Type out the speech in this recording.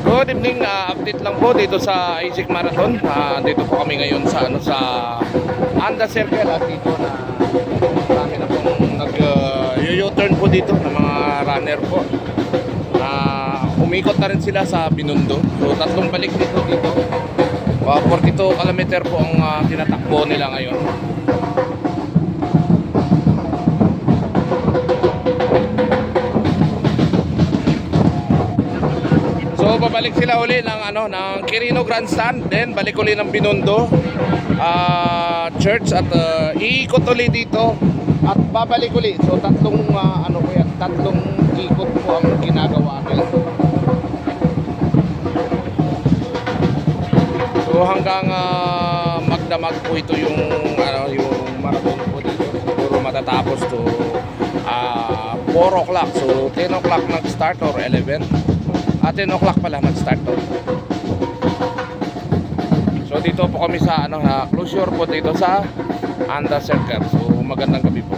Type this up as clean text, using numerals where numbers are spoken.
Good evening, update lang po dito sa ASIC Marathon. Dito po kami ngayon sa Anda Circle at dito na marami na pong nag-U-turn po dito ng mga runner po. Umikot na rin sila sa Binondo. So tatlong balik dito. 42 kilometer po ang tinatakbo nila ngayon. So babalik sila uli ng Quirino Grandstand, then balik uli ng Binondo Church at iikot uli dito at babalik uli. So tatlong tatlong ikot po ang ginagawa nila. So hanggang magdamag po ito yung marathon po dito. Siguro matatapos to 4 o'clock. So 10 o'clock nag-start or 11. 10 o'clock pala nag-start to. So dito po kami sa closure po dito sa Anda Circle. So magandang gabi po.